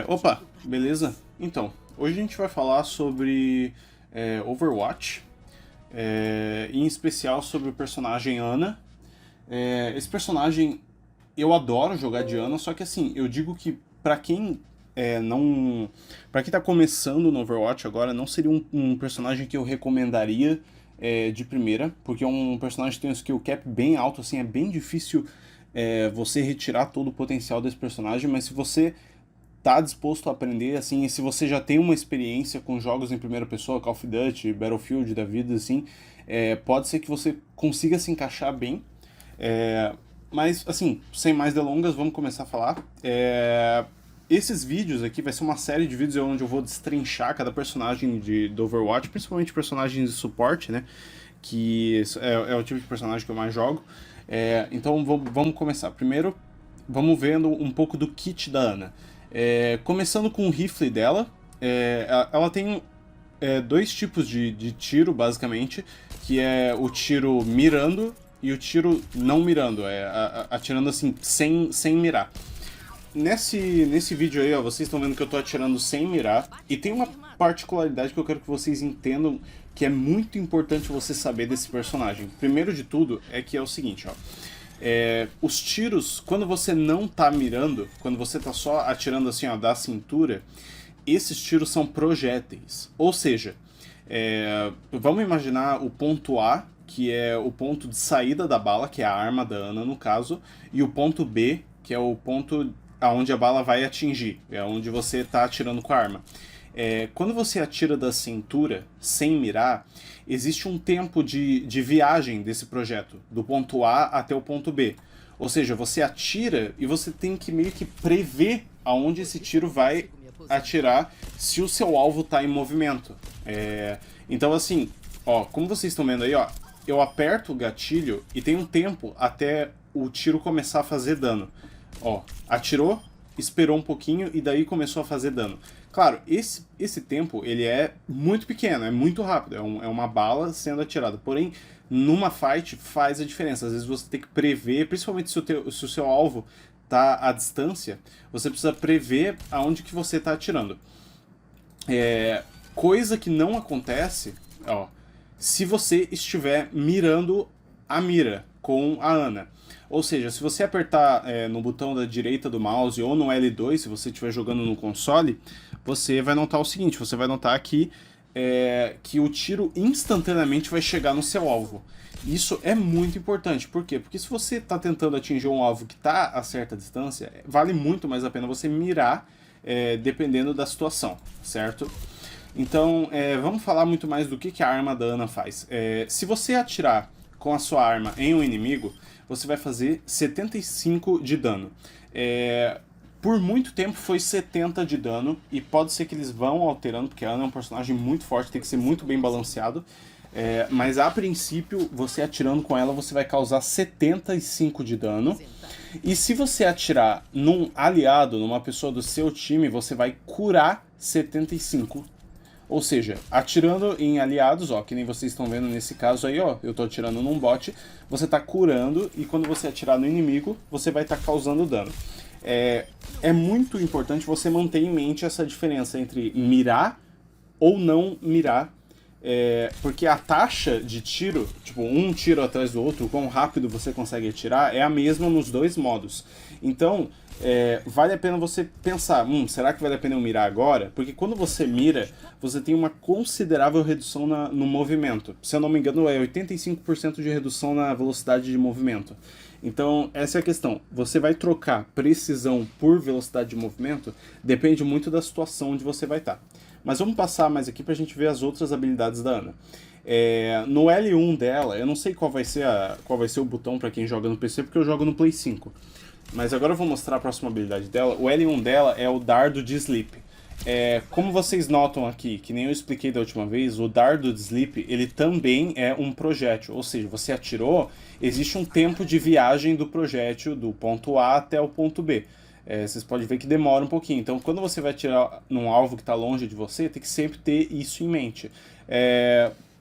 Opa, beleza? Então, hoje a gente vai falar sobre Overwatch, em especial sobre o personagem Ana. Esse personagem eu adoro jogar de Ana, só que assim, eu digo que pra quem não. Pra quem tá começando no Overwatch agora, não seria um personagem que eu recomendaria de primeira, porque é um personagem que tem um skill cap bem alto, assim, é bem difícil você retirar todo o potencial desse personagem, mas se você tá disposto a aprender, assim, e se você já tem uma experiência com jogos em primeira pessoa, Call of Duty, Battlefield da vida, assim, pode ser que você consiga se encaixar bem. Mas, assim, sem mais delongas, vamos começar a falar. Esses vídeos aqui vai ser uma série de vídeos onde eu vou destrinchar cada personagem do Overwatch, principalmente personagens de suporte, né? Que é o tipo de personagem que eu mais jogo. Então vamos começar. Primeiro, vamos vendo um pouco do kit da Ana. Começando com o rifle dela, ela tem dois tipos de tiro, basicamente, que é o tiro mirando e o tiro não mirando, atirando assim, sem mirar. Nesse vídeo aí, ó, vocês estão vendo que eu tô atirando sem mirar, e tem uma particularidade que eu quero que vocês entendam que é muito importante você saber desse personagem. Primeiro de tudo é que é o seguinte, ó. Os tiros, quando você não tá mirando, quando você tá só atirando assim, ó, da cintura, esses tiros são projéteis. Ou seja, vamos imaginar o ponto A, que é o ponto de saída da bala, que é a arma da Ana no caso, e o ponto B, que é o ponto aonde a bala vai atingir, é onde você tá atirando com a arma. Quando você atira da cintura, sem mirar, existe um tempo de viagem desse projeto, do ponto A até o ponto B. Ou seja, você atira e você tem que meio que prever aonde esse tiro vai atirar se o seu alvo está em movimento. Então assim, ó, como vocês estão vendo aí, ó, eu aperto o gatilho e tem um tempo até o tiro começar a fazer dano. Ó, atirou, esperou um pouquinho e daí começou a fazer dano. Claro, esse tempo ele é muito pequeno, é muito rápido, é uma bala sendo atirada. Porém, numa fight faz a diferença. Às vezes você tem que prever, principalmente se o seu alvo tá à distância, você precisa prever aonde que você tá atirando. Coisa que não acontece, ó, se você estiver mirando a mira com a Ana. Ou seja, se você apertar no botão da direita do mouse ou no L2, se você estiver jogando no console, você vai notar o seguinte, você vai notar aqui que o tiro instantaneamente vai chegar no seu alvo. Isso é muito importante, por quê? Porque se você está tentando atingir um alvo que está a certa distância, vale muito mais a pena você mirar dependendo da situação, certo? Então, vamos falar muito mais do que a arma da Ana faz. Se você atirar com a sua arma em um inimigo, você vai fazer 75 de dano. Por muito tempo foi 70 de dano, e pode ser que eles vão alterando, porque a Ana é um personagem muito forte, tem que ser muito bem balanceado. Mas a princípio, você atirando com ela, você vai causar 75 de dano. E se você atirar num aliado, numa pessoa do seu time, você vai curar 75. Ou seja, atirando em aliados, ó, que nem vocês estão vendo nesse caso aí, ó, eu tô atirando num bot, você tá curando, e quando você atirar no inimigo, você vai estar causando dano. É muito importante você manter em mente essa diferença entre mirar ou não mirar, porque a taxa de tiro, tipo, um tiro atrás do outro, quão rápido você consegue atirar, é a mesma nos dois modos. Então, vale a pena você pensar, será que vale a pena eu mirar agora? Porque quando você mira, você tem uma considerável redução no movimento. Se eu não me engano, é 85% de redução na velocidade de movimento. Então, essa é a questão. Você vai trocar precisão por velocidade de movimento, depende muito da situação onde você vai estar. Mas vamos passar mais aqui pra gente ver as outras habilidades da Ana. No L1 dela, eu não sei qual vai ser o botão pra quem joga no PC, porque eu jogo no Play 5. Mas agora eu vou mostrar a próxima habilidade dela. O L1 dela é o dardo de sleep. Como vocês notam aqui, que nem eu expliquei da última vez, o dardo de sleep, ele também é um projétil. Ou seja, você atirou, existe um tempo de viagem do projétil do ponto A até o ponto B. Vocês podem ver que demora um pouquinho. Então, quando você vai atirar num alvo que está longe de você, tem que sempre ter isso em mente.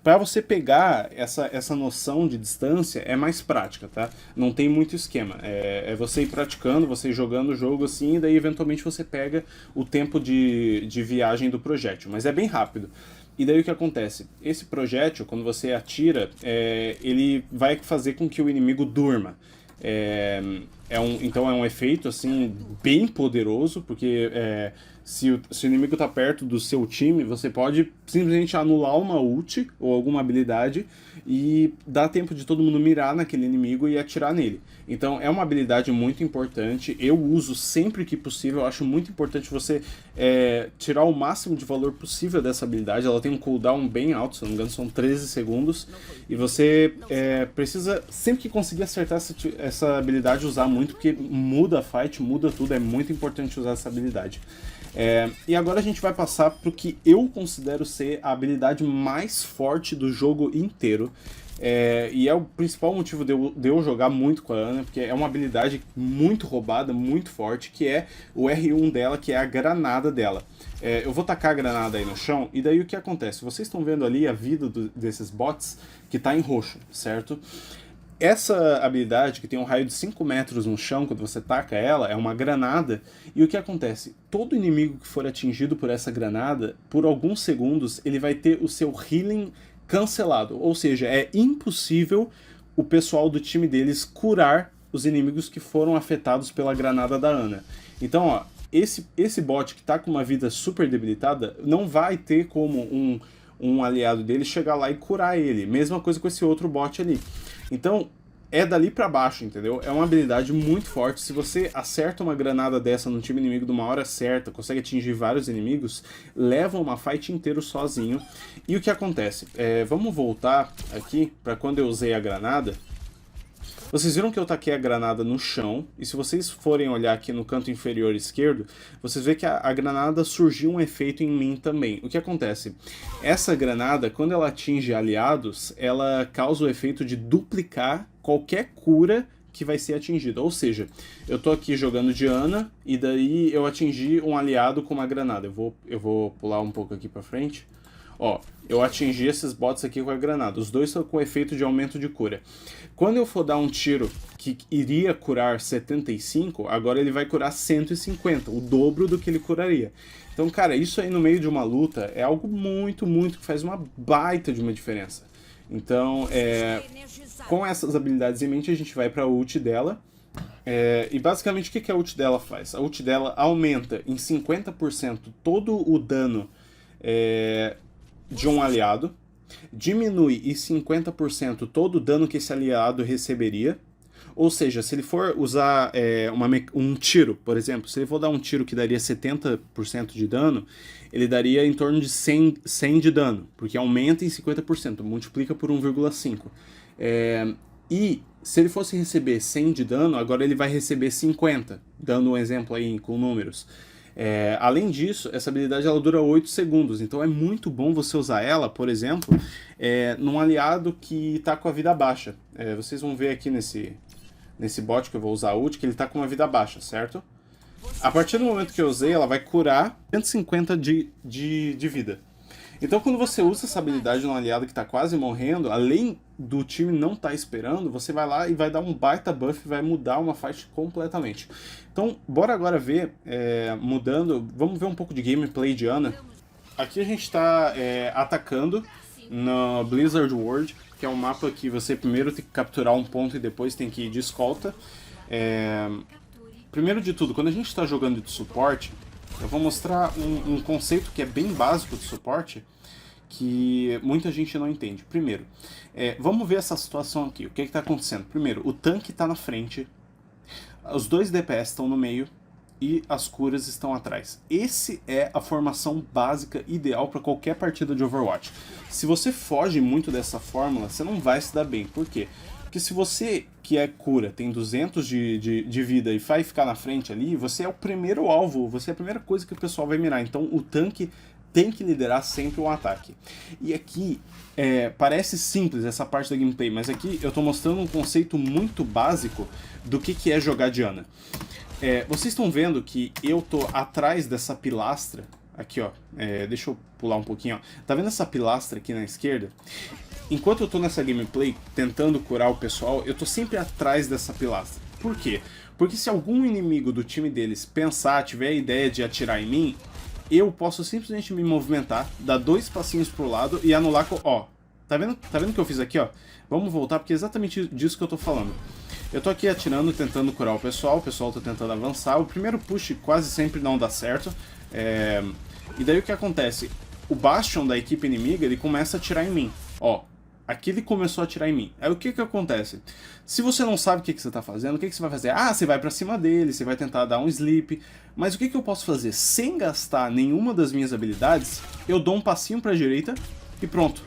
para você pegar essa noção de distância é mais prática, tá? Não tem muito esquema. É você ir praticando, você ir jogando o jogo assim, e daí eventualmente você pega o tempo de viagem do projétil. Mas é bem rápido. E daí o que acontece? Esse projétil, quando você atira, ele vai fazer com que o inimigo durma. Então é um efeito assim bem poderoso, porque se o inimigo está perto do seu time, você pode simplesmente anular uma ult ou alguma habilidade e dar tempo de todo mundo mirar naquele inimigo e atirar nele. Então é uma habilidade muito importante, eu uso sempre que possível, eu acho muito importante você tirar o máximo de valor possível dessa habilidade. Ela tem um cooldown bem alto, se não me engano são 13 segundos, e você precisa, sempre que conseguir acertar essa habilidade, usar muito, porque muda a fight, muda tudo, é muito importante usar essa habilidade. E agora a gente vai passar para o que eu considero ser a habilidade mais forte do jogo inteiro. E é o principal motivo de eu jogar muito com a Ana, porque é uma habilidade muito roubada, muito forte, que é o R1 dela, que é a granada dela. Eu vou tacar a granada aí no chão, e daí o que acontece? Vocês estão vendo ali a vida desses bots, que está em roxo, certo? Essa habilidade, que tem um raio de 5 metros no chão quando você taca ela, é uma granada, e o que acontece? Todo inimigo que for atingido por essa granada, por alguns segundos, ele vai ter o seu healing cancelado, ou seja, é impossível o pessoal do time deles curar os inimigos que foram afetados pela granada da Ana. Então, ó, esse bot que tá com uma vida super debilitada, não vai ter como um aliado dele chegar lá e curar ele. Mesma coisa com esse outro bot ali. Então, é dali pra baixo, entendeu? É uma habilidade muito forte. Se você acerta uma granada dessa no time inimigo de uma hora certa, consegue atingir vários inimigos, leva uma fight inteiro sozinho. E o que acontece? Vamos voltar aqui pra quando eu usei a granada. Vocês viram que eu taquei a granada no chão, e se vocês forem olhar aqui no canto inferior esquerdo, vocês veem que a granada surgiu um efeito em mim também. O que acontece? Essa granada, quando ela atinge aliados, ela causa o efeito de duplicar qualquer cura que vai ser atingida. Ou seja, eu tô aqui jogando de Ana, e daí eu atingi um aliado com uma granada. Eu vou pular um pouco aqui pra frente. Ó, eu atingi esses bots aqui com a granada. Os dois estão com efeito de aumento de cura. Quando eu for dar um tiro que iria curar 75, agora ele vai curar 150, o dobro do que ele curaria. Então, cara, isso aí no meio de uma luta é algo muito, muito, que faz uma baita de uma diferença. Então, com essas habilidades em mente, a gente vai para a ult dela. E basicamente o que a ult dela faz? A ult dela aumenta em 50% todo o dano de um aliado, diminui em 50% todo o dano que esse aliado receberia. Ou seja, se ele for usar um tiro, por exemplo, se ele for dar um tiro que daria 70% de dano, ele daria em torno de 100 de dano, porque aumenta em 50%, multiplica por 1,5. E se ele fosse receber 100 de dano, agora ele vai receber 50, dando um exemplo aí com números. Além disso, essa habilidade ela dura 8 segundos, então é muito bom você usar ela, por exemplo, num aliado que está com a vida baixa. Vocês vão ver aqui nesse bot que eu vou usar a ult, que ele está com uma vida baixa, certo? A partir do momento que eu usei, ela vai curar 150 de vida. Então quando você usa essa habilidade num aliado que está quase morrendo, além do time não estar esperando, você vai lá e vai dar um baita buff e vai mudar uma fight completamente. Então bora agora ver, mudando, vamos ver um pouco de gameplay de Ana. Aqui a gente está atacando no Blizzard World, que é um mapa que você primeiro tem que capturar um ponto e depois tem que ir de escolta. Primeiro de tudo, quando a gente está jogando de suporte, eu vou mostrar um conceito que é bem básico de suporte, que muita gente não entende. Primeiro, vamos ver essa situação aqui. O que está acontecendo? Primeiro, o tanque está na frente, os dois DPS estão no meio e as curas estão atrás. Esse é a formação básica ideal para qualquer partida de Overwatch. Se você foge muito dessa fórmula, você não vai se dar bem. Por quê? Porque se você, que é cura, tem 200 de vida e vai ficar na frente ali, você é o primeiro alvo, você é a primeira coisa que o pessoal vai mirar. Então o tanque tem que liderar sempre um ataque. E aqui, parece simples essa parte da gameplay, mas aqui eu estou mostrando um conceito muito básico do que é jogar Diana. Vocês estão vendo que eu tô atrás dessa pilastra, aqui ó, deixa eu pular um pouquinho, ó. Tá vendo essa pilastra aqui na esquerda? Enquanto eu tô nessa gameplay tentando curar o pessoal, eu tô sempre atrás dessa pilastra. Por quê? Porque se algum inimigo do time deles pensar, tiver a ideia de atirar em mim, eu posso simplesmente me movimentar, dar 2 passinhos pro lado e anular... Ó, tá vendo o que eu fiz aqui, ó? Vamos voltar, porque é exatamente disso que eu tô falando. Eu tô aqui atirando, tentando curar o pessoal tá tentando avançar. O primeiro push quase sempre não dá certo. E daí o que acontece? O Bastion da equipe inimiga, ele começa a atirar em mim. Ó, aqui ele começou a atirar em mim. Aí o que acontece? Se você não sabe o que você tá fazendo, o que você vai fazer? Ah, você vai pra cima dele, você vai tentar dar um sleep. Mas o que eu posso fazer? Sem gastar nenhuma das minhas habilidades, eu dou um passinho pra direita e pronto.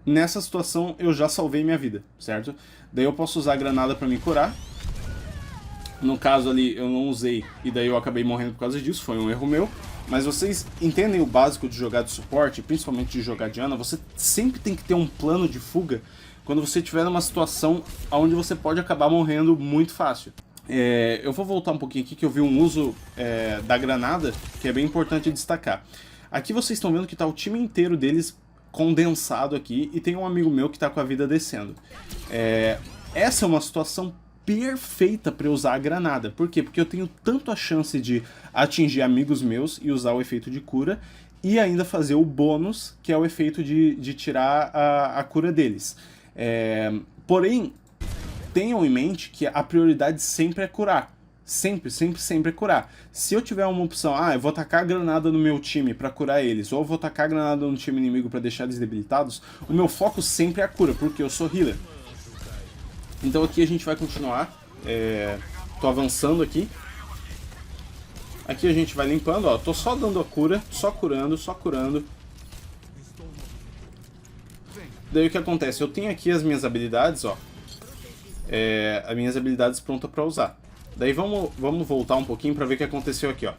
Nessa situação eu já salvei minha vida, certo? Daí eu posso usar a granada pra me curar. No caso ali eu não usei e daí eu acabei morrendo por causa disso, foi um erro meu. Mas vocês entendem o básico de jogar de suporte, principalmente de jogar de Ana, você sempre tem que ter um plano de fuga quando você estiver numa situação onde você pode acabar morrendo muito fácil. Eu vou voltar um pouquinho aqui que eu vi um uso da granada que é bem importante destacar. Aqui vocês estão vendo que está o time inteiro deles condensado aqui e tem um amigo meu que está com a vida descendo. Essa é uma situação perfeita para eu usar a granada. Por quê? Porque eu tenho tanto a chance de atingir amigos meus e usar o efeito de cura e ainda fazer o bônus, que é o efeito de tirar a cura deles. Porém, tenham em mente que a prioridade sempre é curar. Sempre, sempre, sempre é curar. Se eu tiver uma opção, eu vou tacar a granada no meu time para curar eles, ou eu vou tacar a granada no time inimigo para deixar eles debilitados, o meu foco sempre é a cura, porque eu sou healer. Então aqui a gente vai continuar, tô avançando aqui. Aqui a gente vai limpando, ó, tô só dando a cura, só curando, só curando. Daí o que acontece? Eu tenho aqui as minhas habilidades, ó. As minhas habilidades prontas pra usar. Daí vamos voltar um pouquinho pra ver o que aconteceu aqui, ó.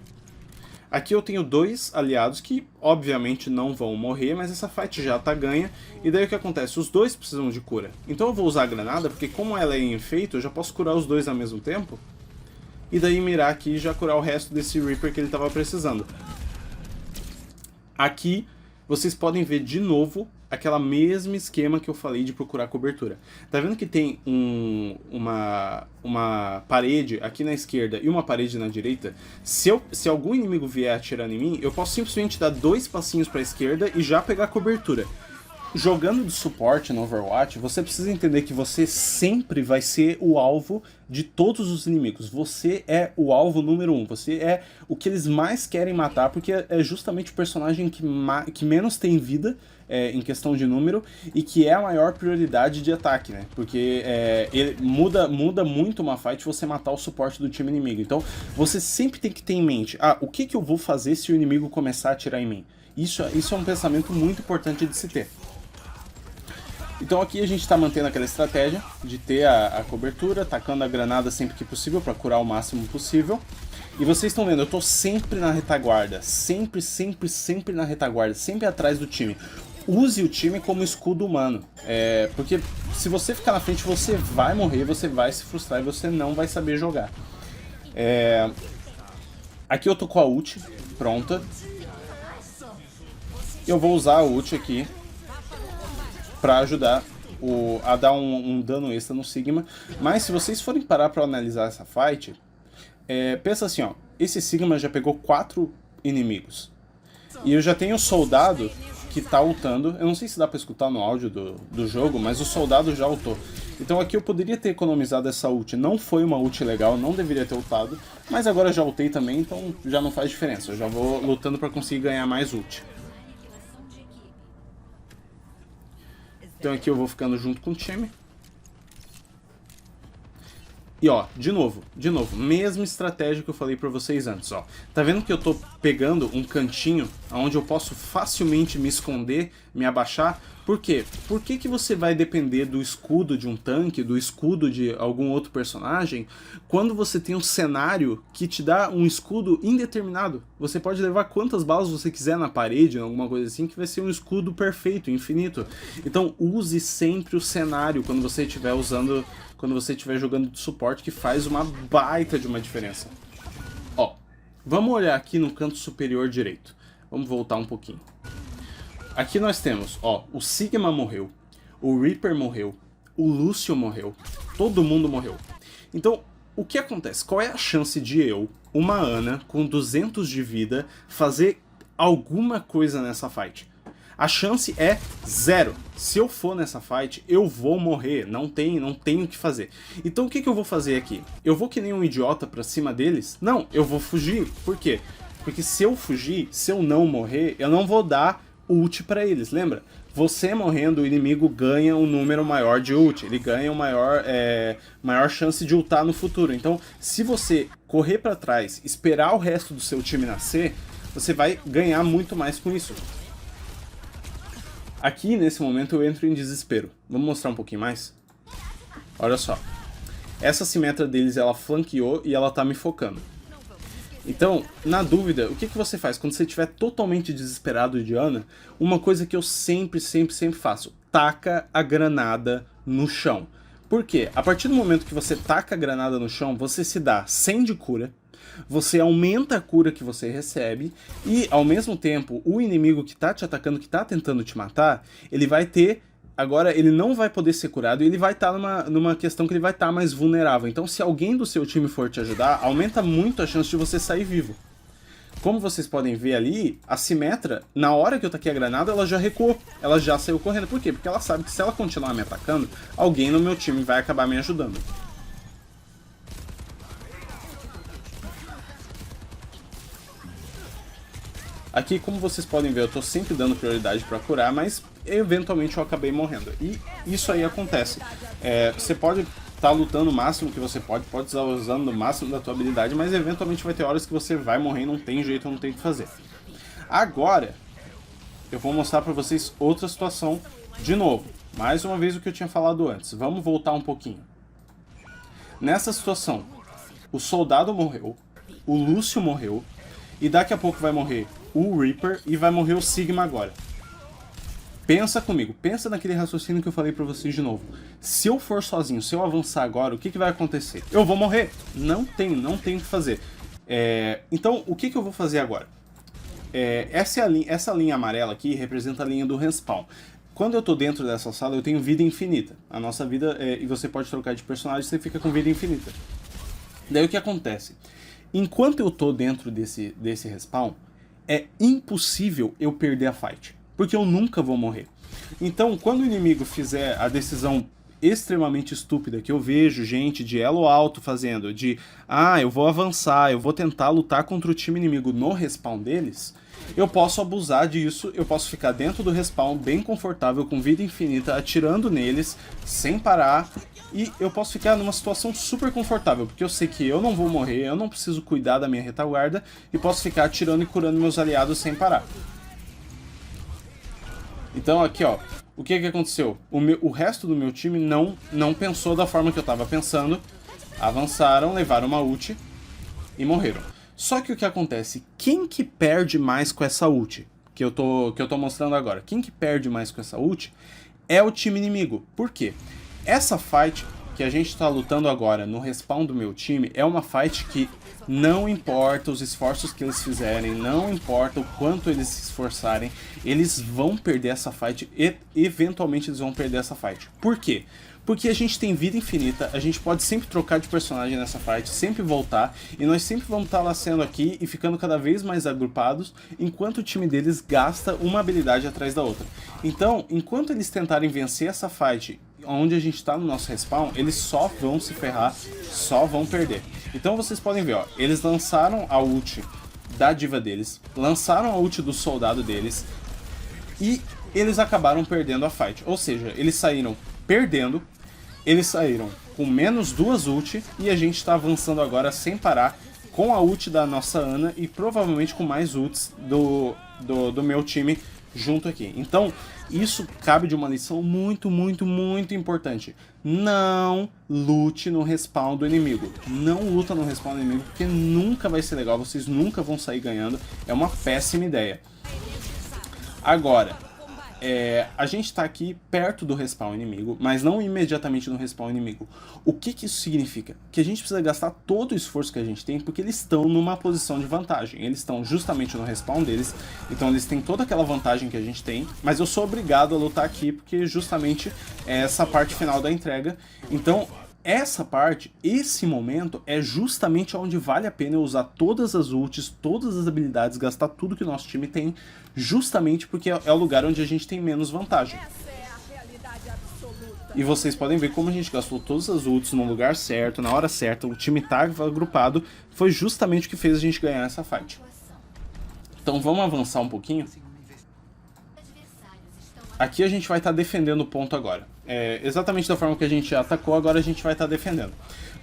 Aqui eu tenho 2 aliados que, obviamente, não vão morrer, mas essa fight já tá ganha. E daí o que acontece? Os 2 precisam de cura. Então eu vou usar a granada, porque como ela é em efeito, eu já posso curar os 2 ao mesmo tempo. E daí mirar aqui e já curar o resto desse Reaper que ele tava precisando. Aqui vocês podem ver de novo aquela mesmo esquema que eu falei de procurar cobertura. Tá vendo que tem uma parede aqui na esquerda e uma parede na direita? Se algum inimigo vier atirando em mim, eu posso simplesmente dar 2 passinhos para a esquerda e já pegar cobertura. Jogando de suporte no Overwatch, você precisa entender que você sempre vai ser o alvo de todos os inimigos. Você é o alvo número 1. Você é o que eles mais querem matar, porque é justamente o personagem que menos tem vida em questão de número e que é a maior prioridade de ataque, né? Porque ele muda muito uma fight você matar o suporte do time inimigo. Então você sempre tem que ter em mente, o que eu vou fazer se o inimigo começar a atirar em mim? Isso é um pensamento muito importante de se ter. Então aqui a gente está mantendo aquela estratégia de ter a cobertura, tacando a granada sempre que possível para curar o máximo possível. E vocês estão vendo, eu estou sempre na retaguarda, sempre, sempre, sempre na retaguarda, sempre atrás do time. Use o time como escudo humano, porque se você ficar na frente você vai morrer, você vai se frustrar e você não vai saber jogar. Aqui eu tô com a ult pronta. Eu vou usar a ult aqui para ajudar a dar um dano extra no Sigma. Mas se vocês forem parar para analisar essa fight, pensa assim, ó, esse Sigma já pegou 4 inimigos. E eu já tenho o soldado que tá ultando. Eu não sei se dá para escutar no áudio do jogo, mas o soldado já ultou. Então aqui eu poderia ter economizado essa ult. Não foi uma ult legal, não deveria ter ultado. Mas agora já ultei também, então já não faz diferença. Eu já vou lutando para conseguir ganhar mais ult. Então aqui eu vou ficando junto com o time. E ó, de novo, mesma estratégia que eu falei pra vocês antes, ó. Tá vendo que eu tô pegando um cantinho onde eu posso facilmente me esconder, me abaixar? Por quê? Por que você vai depender do escudo de um tanque, do escudo de algum outro personagem, quando você tem um cenário que te dá um escudo indeterminado? Você pode levar quantas balas você quiser na parede, alguma coisa assim, que vai ser um escudo perfeito, infinito. Então use sempre o cenário quando você estiver usando... Quando você estiver jogando de suporte, que faz uma baita de uma diferença. Ó, Vamos olhar aqui no canto superior direito. Vamos voltar um pouquinho. Aqui nós temos, ó, o Sigma morreu, o Reaper morreu, o Lúcio morreu, todo mundo morreu. Então, o que acontece? Qual é a chance de eu, uma Ana com 200 de vida, fazer alguma coisa nessa fight? A chance é 0. Se eu for nessa fight, eu vou morrer. Não tenho o que fazer. Então o que eu vou fazer aqui? Eu vou que nem um idiota pra cima deles? Não, eu vou fugir. Por quê? Porque se eu fugir, se eu não morrer, eu não vou dar ult pra eles, lembra? Você morrendo, o inimigo ganha um número maior de ult. Ele ganha uma maior chance de ultar no futuro. Então, se você correr pra trás, esperar o resto do seu time nascer, você vai ganhar muito mais com isso. Aqui, nesse momento, eu entro em desespero. Vamos mostrar um pouquinho mais? Olha só. Essa Symmetra deles, ela flanqueou e ela tá me focando. Então, na dúvida, o que você faz? Quando você estiver totalmente desesperado de Ana, uma coisa que eu sempre faço. Taca a granada no chão. Por quê? A partir do momento que você taca a granada no chão, você se dá 100 de cura, você aumenta a cura que você recebe e, ao mesmo tempo, o inimigo que tá te atacando, que tá tentando te matar, ele vai ter... Agora, ele não vai poder ser curado e ele vai estar numa questão que ele vai estar mais vulnerável. Então, se alguém do seu time for te ajudar, aumenta muito a chance de você sair vivo. Como vocês podem ver ali, a Symmetra, na hora que eu taquei a granada, ela já recuou. Ela já saiu correndo. Por quê? Porque ela sabe que se ela continuar me atacando, alguém no meu time vai acabar me ajudando. Aqui, como vocês podem ver, eu tô sempre dando prioridade pra curar, mas eventualmente eu acabei morrendo. E isso aí acontece. Você pode estar lutando o máximo que você pode estar usando o máximo da tua habilidade, mas eventualmente vai ter horas que você vai morrer e não tem jeito, não tem o que fazer. Agora, eu vou mostrar pra vocês outra situação de novo. Mais uma vez o que eu tinha falado antes. Vamos voltar um pouquinho. Nessa situação, o soldado morreu, o Lúcio morreu, e daqui a pouco vai morrer o Reaper e vai morrer o Sigma agora. Pensa comigo, pensa naquele raciocínio que eu falei pra vocês de novo. Se eu for sozinho, se eu avançar agora, o que vai acontecer? Eu vou morrer. Não tenho o que fazer. Então, o que eu vou fazer agora? Essa linha amarela aqui representa a linha do respawn. Quando eu tô dentro dessa sala, eu tenho vida infinita. A nossa vida, e você pode trocar de personagem, você fica com vida infinita. Daí o que acontece? Enquanto eu tô dentro desse respawn, é impossível eu perder a fight, porque eu nunca vou morrer. Então, quando o inimigo fizer a decisão extremamente estúpida que eu vejo gente de elo alto fazendo, eu vou avançar, eu vou tentar lutar contra o time inimigo no respawn deles, eu posso abusar disso, eu posso ficar dentro do respawn bem confortável, com vida infinita, atirando neles, sem parar, e eu posso ficar numa situação super confortável, porque eu sei que eu não vou morrer, eu não preciso cuidar da minha retaguarda, e posso ficar atirando e curando meus aliados sem parar. Então aqui, ó, o que aconteceu? O resto do meu time não pensou da forma que eu tava pensando, avançaram, levaram uma ult e morreram. Só que o que acontece? Quem que perde mais com essa ult que eu tô mostrando agora? Quem que perde mais com essa ult é o time inimigo. Por quê? Essa fight que a gente tá lutando agora no respawn do meu time é uma fight que não importa os esforços que eles fizerem, não importa o quanto eles se esforçarem, eles vão perder essa fight e eventualmente eles vão perder essa fight. Por quê? Porque a gente tem vida infinita, a gente pode sempre trocar de personagem nessa fight, sempre voltar, e nós sempre vamos estar nascendo aqui e ficando cada vez mais agrupados, enquanto o time deles gasta uma habilidade atrás da outra. Então, enquanto eles tentarem vencer essa fight, onde a gente está no nosso respawn, eles só vão se ferrar, só vão perder. Então vocês podem ver, ó, eles lançaram a ult da diva deles, lançaram a ult do soldado deles, e eles acabaram perdendo a fight. Ou seja, eles saíram perdendo, eles saíram com menos 2 ult, e a gente está avançando agora sem parar com a ult da nossa Ana e provavelmente com mais ults do meu time junto aqui. Então, isso cabe de uma lição muito importante. Não lute no respawn do inimigo. Não luta no respawn do inimigo, porque nunca vai ser legal, vocês nunca vão sair ganhando. É uma péssima ideia. Agora, a gente tá aqui perto do respawn inimigo, mas não imediatamente no respawn inimigo. O que que isso significa? Que a gente precisa gastar todo o esforço que a gente tem, porque eles estão numa posição de vantagem. Eles estão justamente no respawn deles, então eles têm toda aquela vantagem que a gente tem, mas eu sou obrigado a lutar aqui, porque justamente é essa parte final da entrega. Então, essa parte, esse momento, é justamente onde vale a pena eu usar todas as ults, todas as habilidades, gastar tudo que o nosso time tem, justamente porque é o lugar onde a gente tem menos vantagem. E vocês podem ver como a gente gastou todas as ults no lugar certo, na hora certa, o time tá agrupado, foi justamente o que fez a gente ganhar essa fight. Então vamos avançar um pouquinho. Aqui a gente vai estar defendendo o ponto agora. Exatamente da forma que a gente atacou, agora a gente vai estar defendendo.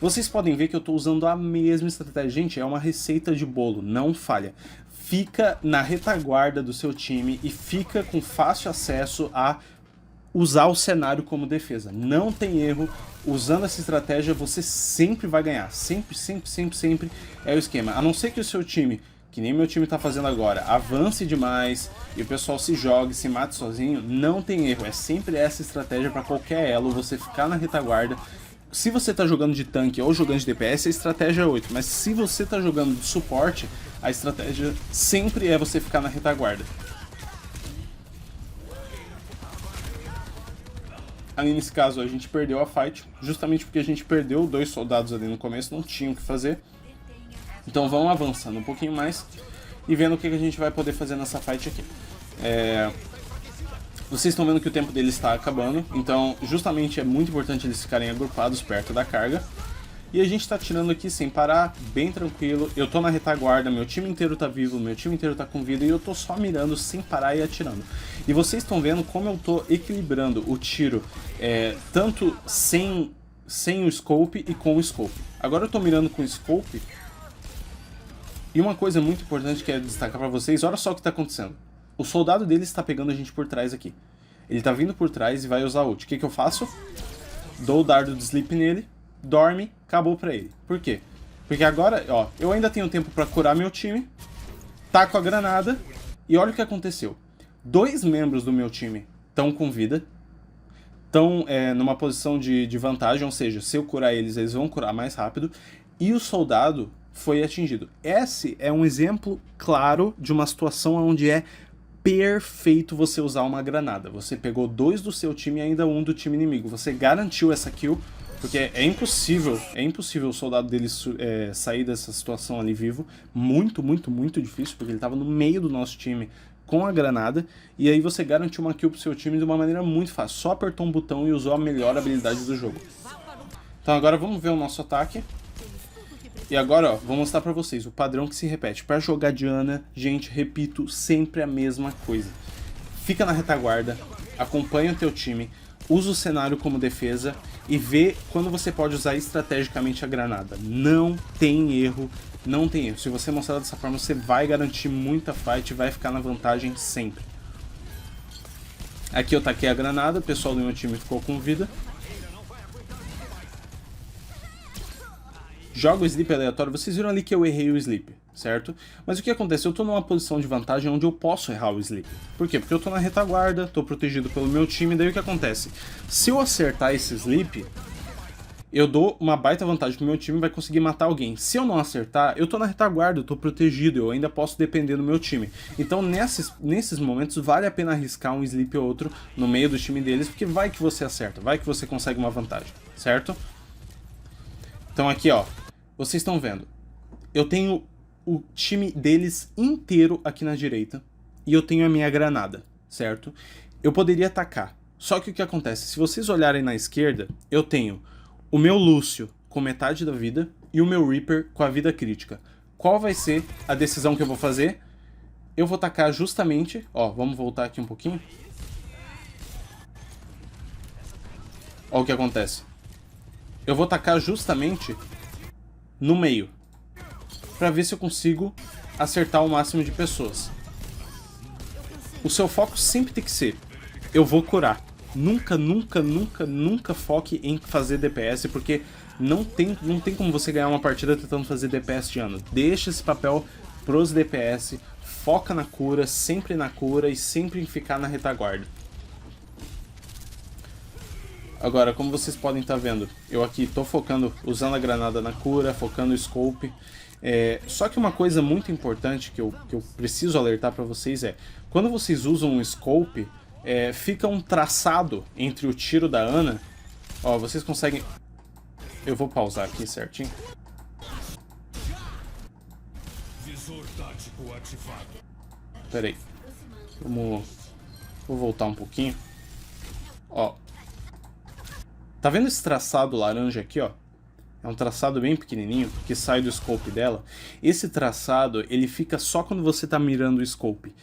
Vocês podem ver que eu estou usando a mesma estratégia. Gente, é uma receita de bolo, não falha. Fica na retaguarda do seu time e fica com fácil acesso a usar o cenário como defesa. Não tem erro. Usando essa estratégia, você sempre vai ganhar. Sempre, sempre, sempre, sempre é o esquema. A não ser que o seu time, que nem meu time tá fazendo agora, avance demais e o pessoal se jogue, se mate sozinho, não tem erro. É sempre essa estratégia para qualquer elo, você ficar na retaguarda. Se você tá jogando de tanque ou jogando de DPS, a estratégia é 8, mas se você tá jogando de suporte, a estratégia sempre é você ficar na retaguarda. Ali nesse caso a gente perdeu a fight, justamente porque a gente perdeu 2 soldados ali no começo, não tinha o que fazer. Então vamos avançando um pouquinho mais e vendo o que a gente vai poder fazer nessa fight aqui. Vocês estão vendo que o tempo deles está acabando, então justamente é muito importante eles ficarem agrupados perto da carga. E a gente está atirando aqui sem parar, bem tranquilo. Eu tô na retaguarda, meu time inteiro tá vivo, meu time inteiro tá com vida e eu tô só mirando sem parar e atirando. E vocês estão vendo como eu tô equilibrando o tiro, tanto sem o scope e com o scope. Agora eu tô mirando com o scope. E uma coisa muito importante que eu quero destacar pra vocês, olha só o que tá acontecendo. O soldado dele está pegando a gente por trás aqui. Ele tá vindo por trás e vai usar ult. O que eu faço? Dou o dardo de sleep nele, dorme, acabou pra ele. Por quê? Porque agora, ó, eu ainda tenho tempo pra curar meu time, taco a granada e olha o que aconteceu. 2 membros do meu time estão com vida, estão numa posição de vantagem, ou seja, se eu curar eles, eles vão curar mais rápido, e o soldado foi atingido. Esse é um exemplo claro de uma situação onde é perfeito você usar uma granada. Você pegou 2 do seu time e ainda 1 do time inimigo. Você garantiu essa kill, porque é impossível o soldado dele sair dessa situação ali vivo. Muito, muito, muito difícil, porque ele estava no meio do nosso time com a granada, e aí você garantiu uma kill pro seu time de uma maneira muito fácil. Só apertou um botão e usou a melhor habilidade do jogo. Então agora vamos ver o nosso ataque. E agora, ó, vou mostrar pra vocês o padrão que se repete. Pra jogar Diana, gente, repito, sempre a mesma coisa. Fica na retaguarda, acompanha o teu time, usa o cenário como defesa e vê quando você pode usar estrategicamente a granada. Não tem erro, não tem erro. Se você mostrar dessa forma, você vai garantir muita fight e vai ficar na vantagem sempre. Aqui eu taquei a granada, o pessoal do meu time ficou com vida. Joga o sleep aleatório, vocês viram ali que eu errei o sleep, certo? Mas o que acontece? Eu tô numa posição de vantagem onde eu posso errar o sleep. Por quê? Porque eu tô na retaguarda, tô protegido pelo meu time, daí o que acontece? Se eu acertar esse sleep, eu dou uma baita vantagem pro meu time e vai conseguir matar alguém. Se eu não acertar, eu tô na retaguarda, eu tô protegido, eu ainda posso depender do meu time. Então nesses momentos vale a pena arriscar um sleep ou outro no meio do time deles, porque vai que você acerta, vai que você consegue uma vantagem, certo? Então aqui, ó, vocês estão vendo, eu tenho o time deles inteiro aqui na direita e eu tenho a minha granada, certo? Eu poderia atacar, só que o que acontece? Se vocês olharem na esquerda, eu tenho o meu Lúcio com metade da vida e o meu Reaper com a vida crítica. Qual vai ser a decisão que eu vou fazer? Eu vou atacar justamente, ó, vamos voltar aqui um pouquinho. Ó o que acontece. Eu vou atacar justamente no meio, para ver se eu consigo acertar o máximo de pessoas. O seu foco sempre tem que ser, eu vou curar. Nunca, nunca, nunca, nunca foque em fazer DPS, porque não tem como você ganhar uma partida tentando fazer DPS de ano. Deixa esse papel pros DPS, foca na cura, sempre na cura e sempre em ficar na retaguarda. Agora, como vocês podem estar vendo, eu aqui tô focando, usando a granada na cura, focando o scope. Só que uma coisa muito importante que eu preciso alertar para vocês é, quando vocês usam um scope, fica um traçado entre o tiro da Ana. Ó, vocês conseguem... Eu vou pausar aqui certinho. Pera aí. Vou voltar um pouquinho. Ó. Tá vendo esse traçado laranja aqui, ó? É um traçado bem pequenininho, que sai do scope dela. Esse traçado, ele fica só quando você tá mirando o scope.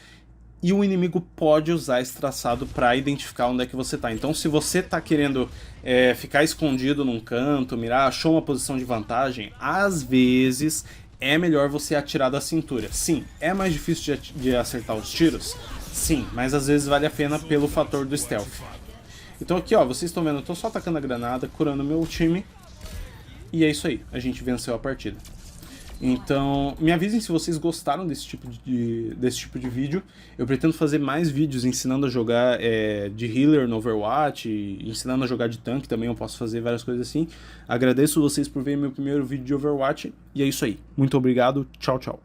E o inimigo pode usar esse traçado para identificar onde é que você tá. Então, se você tá querendo ficar escondido num canto, mirar, achou uma posição de vantagem, às vezes é melhor você atirar da cintura. Sim, é mais difícil de acertar os tiros? Sim, mas às vezes vale a pena pelo fator do stealth. Então aqui, ó, vocês estão vendo, eu tô só atacando a granada, curando meu time. E é isso aí, a gente venceu a partida. Então, me avisem se vocês gostaram desse tipo de vídeo. Eu pretendo fazer mais vídeos ensinando a jogar de healer no Overwatch, ensinando a jogar de tanque também, eu posso fazer várias coisas assim. Agradeço vocês por verem meu primeiro vídeo de Overwatch, e é isso aí. Muito obrigado, tchau, tchau.